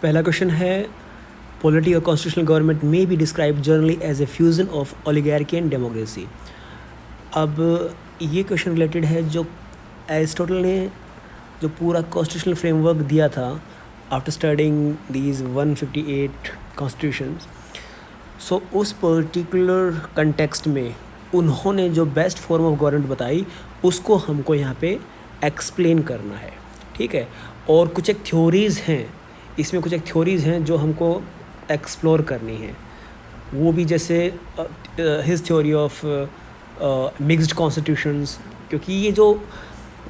पहला क्वेश्चन है पॉलिटी और constitutional government may be describe generally as a fusion of oligarchy and democracy. अब ये क्वेश्चन रिलेटेड है जो एरिस्टोटल ने जो पूरा कॉन्स्टिट्यूशनल फ्रेमवर्क दिया था आफ्टर स्टडिंग दीज 158 कॉन्स्टिट्यूशंस। सो उस पर्टिकुलर कंटेक्स्ट में उन्होंने जो बेस्ट फॉर्म ऑफ गवर्नमेंट बताई उसको हमको यहाँ पे एक्सप्लेन करना है, ठीक है। और कुछ एक थ्योरीज़ हैं, इसमें कुछ एक थ्योरीज़ हैं जो हमको एक्सप्लोर करनी है, वो भी जैसे his theory of mixed constitutions, क्योंकि ये जो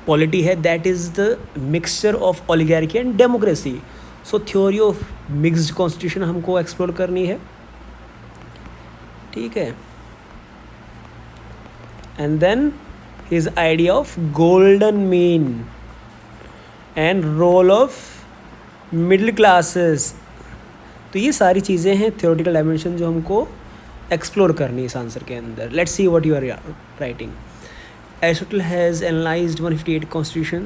पॉलिटी है that is the mixture of oligarchy and democracy. So theory of mixed constitution हमको एक्सप्लोर करनी है, ठीक है। And then his idea of golden mean and role of middle classes. तो ये सारी चीज़ें हैं थ्योरेटिकल डायमेंशन जो हमको एक्सप्लोर करनी है इस आंसर के अंदर। Let's see what you are writing. Aristotle has analyzed 158 constitution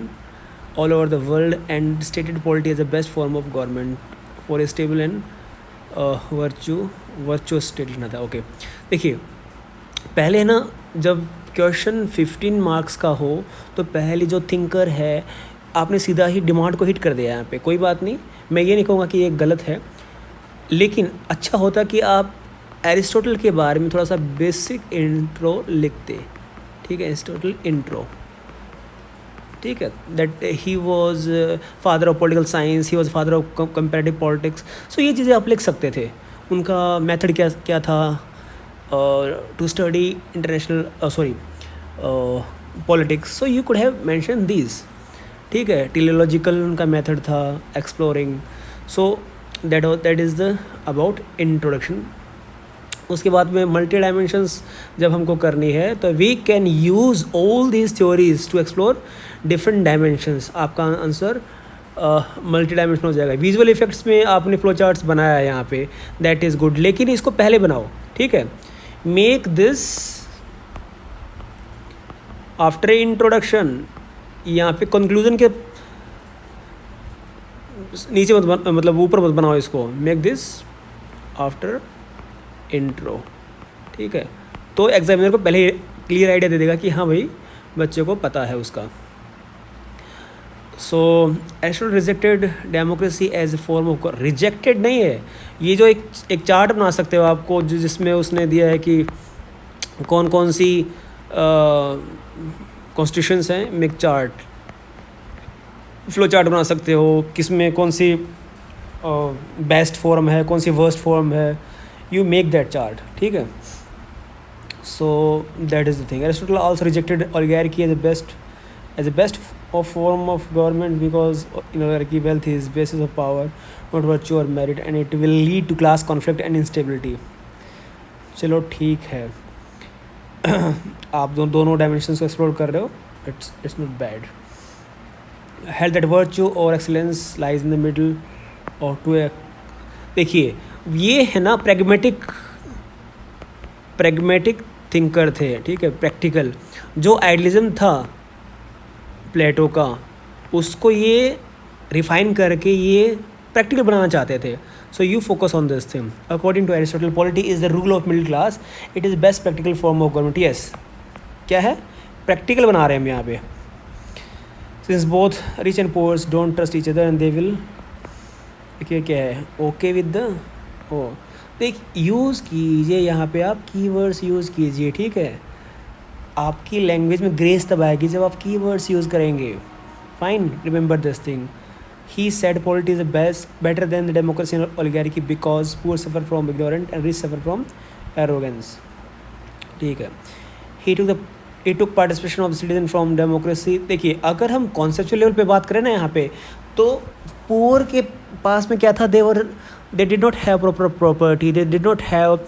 all over the world and stated polity as the best form of government for a stable and virtuous state लिखना था। Okay देखिए, पहले ना जब question 15 marks का हो तो पहले जो थिंकर है आपने सीधा ही डिमांड को हिट कर दिया यहाँ पे। कोई बात नहीं, मैं ये नहीं कहूँगा कि ये गलत है, लेकिन अच्छा होता कि आप एरिस्टोटल के बारे में थोड़ा सा बेसिक इंट्रो लिखते, ठीक है। एरिस्टोटल इंट्रो, ठीक है। That he was father of political science, he was father of comparative politics. So ये चीज़ें आप लिख सकते थे। उनका मेथड क्या क्या था to study international politics. So you could have mention these, ठीक है। टेलीलॉजिकल उनका मेथड था, exploring. So that is the about introduction. उसके बाद में मल्टी डायमेंशंस जब हमको करनी है तो we can use all these theories to explore different dimensions. आपका आंसर मल्टी डायमेंशन हो जाएगा। विजुअल इफेक्ट्स में आपने फ्लो चार्ट्स बनाया है यहाँ पे, दैट इज़ गुड, लेकिन इसको पहले बनाओ, ठीक है। मेक दिस आफ्टर इंट्रोडक्शन, यहाँ पे कंक्लूजन के नीचे मत मतलब ऊपर मत बनाओ इसको। मेक दिस आफ्टर इंट्रो, ठीक है। तो एग्जामिनर को पहले क्लियर आइडिया दे देगा कि हाँ भाई बच्चे को पता है उसका। So Aristotle rejected democracy as a form of, rejected नहीं है, ये जो एक चार्ट बना सकते हो आपको जिसमें उसने दिया है कि कौन कौन सी कॉन्स्टिट्यूशंस हैं। मेक चार्ट, फ्लो चार्ट बना सकते हो, किसमें कौन सी बेस्ट फॉर्म है, कौन सी वर्स्ट फॉर्म है, you make that chart, ठीक है। So that is the thing. Aristotle also rejected oligarchy as a best of form of government because in oligarchy wealth is basis of power, not virtue or merit, and it will lead to class conflict and instability. चलो ठीक है। आप दोनों dimensions को explore कर रहे हो, it's not bad. Held that virtue or excellence lies in the middle or to a, देखिए ये है ना प्रैग्मेटिक थिंकर थे, ठीक है। प्रैक्टिकल जो आइडियलिज्म था प्लेटो का, उसको ये रिफाइन करके ये प्रैक्टिकल बनाना चाहते थे। So you focus on this thing. According to Aristotle polity is the rule of middle class, it is best practical form of government. Yes, क्या है, प्रैक्टिकल बना रहे हैं हम यहाँ पे। Since both rich and poors don't trust each other and they will, क्या है, ओके विद द देख यूज़ कीजिए यहाँ पे, आप कीवर्ड्स यूज़ कीजिए, ठीक है। आपकी लैंग्वेज में ग्रेस तब आएगी जब आप कीवर्ड्स यूज़ करेंगे। Fine, remember this thing. He said polity is better than the democracy and oligarchy because poor suffer from ignorant and rich suffer from arrogance, ठीक है। He took participation of citizen from democracy. देखिए अगर हम conceptual level पे बात करें ना यहाँ पे, तो पुअर के पास में क्या था, they did not have proper property, they did not have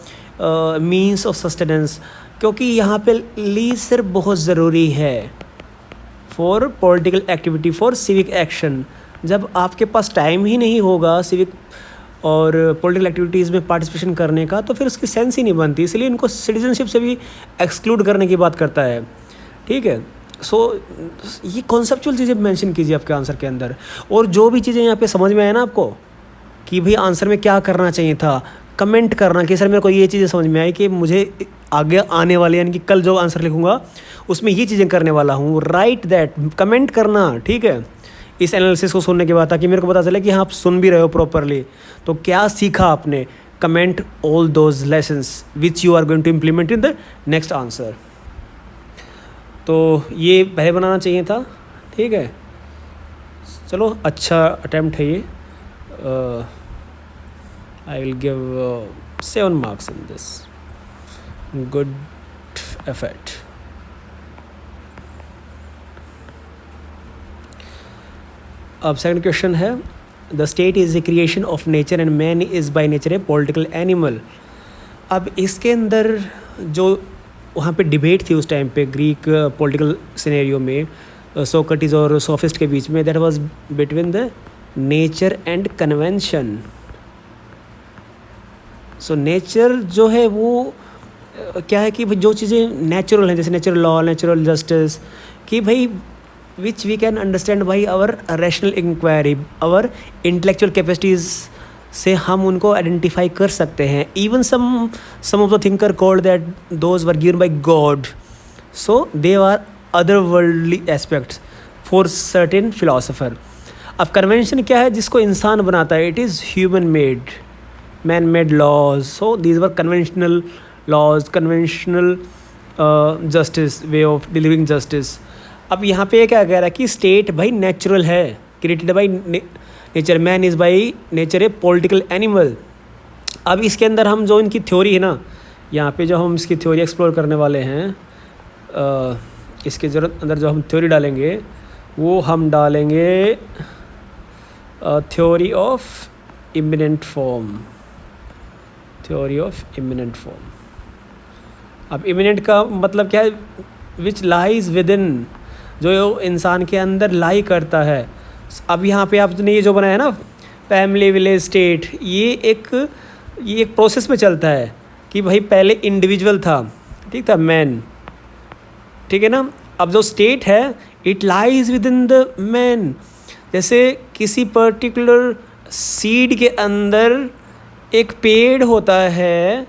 means of sustenance, क्योंकि यहाँ पे लीज सिर्फ बहुत ज़रूरी है for political activity, for civic action. जब आपके पास टाइम ही नहीं होगा सिविक और पॉलिटिकल एक्टिविटीज़ में पार्टिसिपेशन करने का, तो फिर उसकी सेंस ही नहीं बनती। इसलिए इनको सिटीजनशिप से भी एक्सक्लूड करने की बात करता है, ठीक है। सो ये कॉन्सेप्चुअल चीज़ें मेंशन कीजिए आपके आंसर के अंदर। और जो भी चीज़ें यहाँ पे समझ में आए ना आपको, कि भाई आंसर में क्या करना चाहिए था, कमेंट करना कि सर मेरे को ये चीज़ें समझ में आई कि मुझे आगे आने वाले यानी कि कल जो आंसर लिखूंगा उसमें ये चीज़ें करने वाला हूँ, राइट दैट, कमेंट करना, ठीक है, इस एनालिसिस को सुनने के बाद, ताकि मेरे को पता चले कि हाँ आप सुन भी रहे हो प्रॉपरली, तो क्या सीखा आपने, comment all those lessons which you are going to implement in the next answer. तो ये पहले बनाना चाहिए था, ठीक है, चलो अच्छा अटैम्प्ट है ये। I will give 7 marks in this. Good effort. अब सेकंड क्वेश्चन है, the state is a creation of nature and man is by nature A political animal. अब इसके अंदर जो वहाँ पे डिबेट थी उस टाइम पे ग्रीक पॉलिटिकल सिनेरियो में सोक्रेटिस और सोफिस्ट के बीच में, that was between the nature and convention. So nature जो है वो क्या है कि भाई जो चीज़ें नेचुरल हैं, जैसे नेचुरल लॉ, नेचुरल जस्टिस, कि भाई which we can understand by our rational inquiry, our intellectual capacities से हम उनको आइडेंटिफाई कर सकते हैं। Even some of the thinker called that those were given by God, so they are other worldly aspects for certain philosopher. अब convention क्या है, जिसको इंसान बनाता है, it is human made, man-made laws, so these were conventional laws, conventional justice, way of delivering justice। अब यहाँ पे क्या कह रहा है कि स्टेट भाई नेचुरल है, created by nature, man is by nature A political animal. अब इसके अंदर हम जो इनकी थ्योरी है ना, यहाँ पे जो हम इसकी थ्योरी एक्सप्लोर करने वाले हैं, इसके अंदर जो हम थ्योरी डालेंगे वो हम डालेंगे theory of immanent form, theory of immanent form. अब इमिनेंट का मतलब क्या है, विच लाइज विद इन, जो इंसान के अंदर लाई करता है। अब यहाँ पे आपने ये जो बनाया है ना फैमिली, विलेज, स्टेट, ये एक प्रोसेस में चलता है कि भाई पहले इंडिविजुअल था, ठीक था, मैन, ठीक है ना। अब जो स्टेट है it lies within the man, जैसे किसी पर्टिकुलर सीड के अंदर एक पेड़ होता है,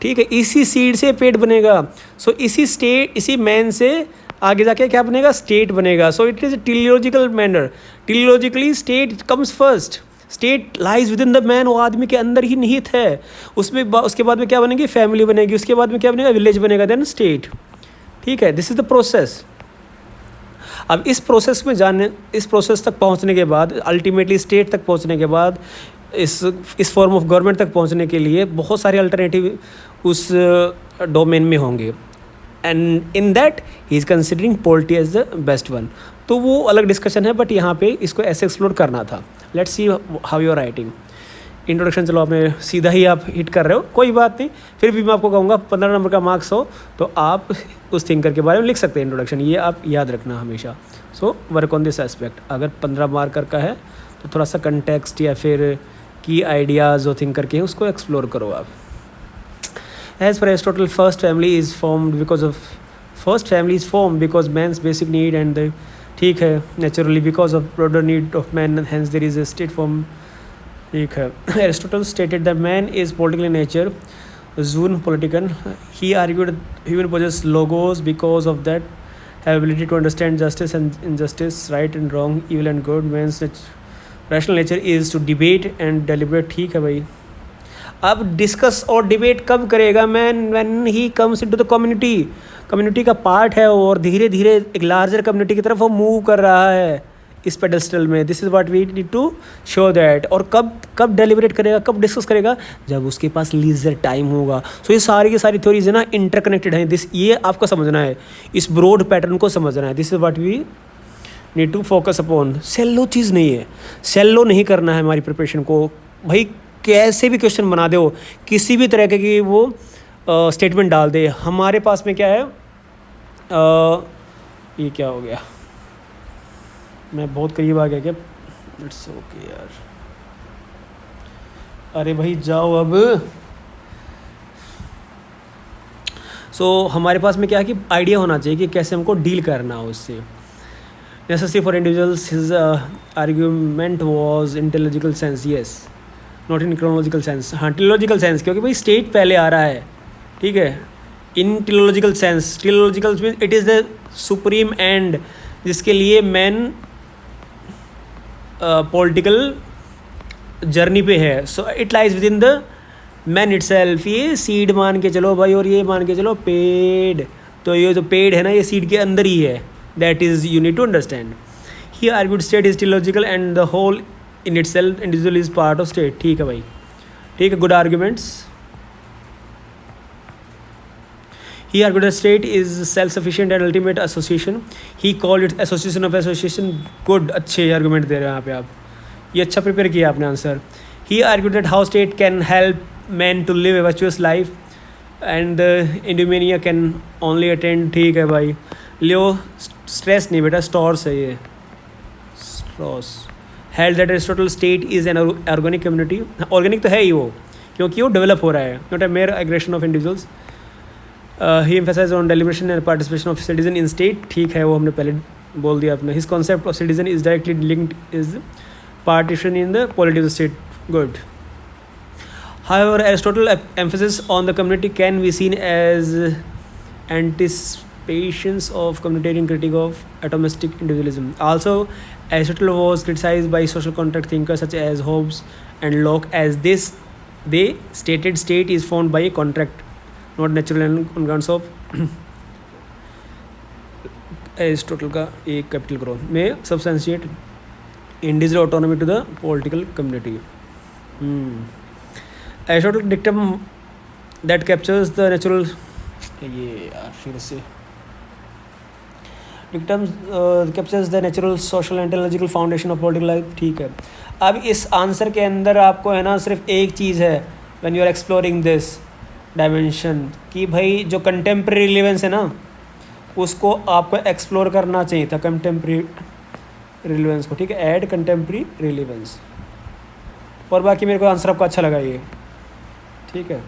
ठीक है, इसी सीड से पेड़ बनेगा। सो इसी मैन से आगे जाके क्या बनेगा, स्टेट बनेगा। So it is a teleological manner, teleologically state comes first, state lies within the man, वो आदमी के अंदर ही निहित है। उसके बाद में क्या बनेगी, फैमिली बनेगी, उसके बाद में क्या बनेगा, विलेज बनेगा, देन स्टेट, ठीक है। This is the process. अब इस प्रोसेस तक पहुंचने के बाद, अल्टीमेटली स्टेट तक पहुंचने के बाद, इस फॉर्म ऑफ गवर्नमेंट तक पहुंचने के लिए बहुत सारे अल्टरनेटिव उस डोमेन में होंगे, and in that he is considering polity as the best one. तो वो अलग डिस्कशन है, बट यहाँ पे इसको ऐसे एक्सप्लोर करना था। Let's see how you are writing. Introduction चलो आपने सीधा ही आप हिट कर रहे हो, कोई बात नहीं, फिर भी मैं आपको कहूँगा 15 नंबर का मार्क्स हो तो आप उस थिंकर के बारे में लिख सकते हैं इंट्रोडक्शन, ये आप याद रखना हमेशा। So work on this aspect. अगर 15 मार्कर का है तो थोड़ा सा कंटेक्स्ट या फिर की आइडियाज़ जो थिंकर के हैं उसको एक्सप्लोर करो आप। As per Aristotle, first family is formed because man's basic need and the, ठीक है, naturally because of broader need of man, hence there is a state form, ठीक है। Aristotle stated that man is political in nature, जून पॉलिटिकन, he argued human possess logos because of that have ability to understand justice and injustice, right and wrong, evil and good. Man's rational nature is to debate and deliberate, ठीक है भाई। अब discuss और debate कब करेगा man, when he comes into the community का part है और धीरे धीरे एक लार्जर कम्युनिटी की तरफ वो मूव कर रहा है इस पेडेस्टल में। This is what we need to show that. और कब डेलिब्रेट करेगा, कब डिस्कस करेगा, जब उसके पास लीजर टाइम होगा। सो ये सारी की सारी थ्योरीज है ना इंटरकनेक्टेड हैं। ये आपको समझना है, इस ब्रॉड पैटर्न को समझना है। This is what we need to focus upon. सेल्लो चीज़ नहीं है, सेल्लो नहीं करना है हमारी प्रिपरेशन को भाई। कैसे भी क्वेश्चन बना दो, किसी भी तरह की वो स्टेटमेंट डाल दे, हमारे पास में क्या है, ये क्या हो गया, मैं बहुत करीब आ गया क्या, इट्स ओके यार, अरे भाई जाओ अब। सो हमारे पास में क्या है कि आइडिया होना चाहिए कि कैसे हमको डील करना हो उससे। Necessary for individuals, his argument was in teleological sense, yes not in chronological sense. हाँ टेलोलॉजिकल सेंस, क्योंकि भाई स्टेट पहले आ रहा है, ठीक है। In teleological sense, teleological means it is the supreme end जिसके लिए मैन पॉलिटिकल जर्नी पे है। So it lies within the man itself. ये सीड मान के चलो भाई, और ये मान के चलो पेड़, तो ये जो पेड़ है ना ये सीड के अंदर ही है। That is you need to understand. He argued state is teleological and the whole in itself individual is part of state. ठीक है भाई, ठीक है, good arguments. He argued that state is self-sufficient and ultimate association. He called it association of association. Good, अच्छे argument दे रहे हैं यहाँ पे आप, ये अच्छा प्रिपेयर किया आपने answer. He argued that how state can help men to live a virtuous life and Indomania can only attend। ठीक है भाई, लियो स्ट्रेस नहीं बेटा, स्टॉर्स है ये, Strauss. Held that Aristotle state is an organic community। Organic तो है ही वो, क्योंकि वो डेवलप हो रहा है, not a mere aggression of individuals। He emphasized on deliberation and participation of citizen in state। ठीक है, वो हमने पहले बोल दिया अपने। His concept of citizen is directly linked is partition in the polity of the state। Good। However, Aristotle's emphasis on the community can be seen as anticipations of communitarian critique of atomistic individualism। Also, Aristotle was criticized by social contract thinkers such as Hobbes and Locke as they stated state is formed by a contract, not natural and on grounds of Aristotle का एक capital growth में substantiate individual autonomy to the political community. Aristotle dictum that captures the natural, ये यार फिर से dictum captures the natural social and technological foundation of political life. ठीक है, अब इस आंसर के अंदर आपको है ना सिर्फ एक चीज़ है when you are exploring this dimension, कि भाई जो कंटेम्प्रेरी रिलेवेंस है ना उसको आपको एक्सप्लोर करना चाहिए था, कंटेम्प्रेरी रिलेवेंस को। ठीक है, ऐड कंटेम्प्रेरी रिलेवेंस। और बाकी मेरे को आंसर आपको अच्छा लगा ये, ठीक है।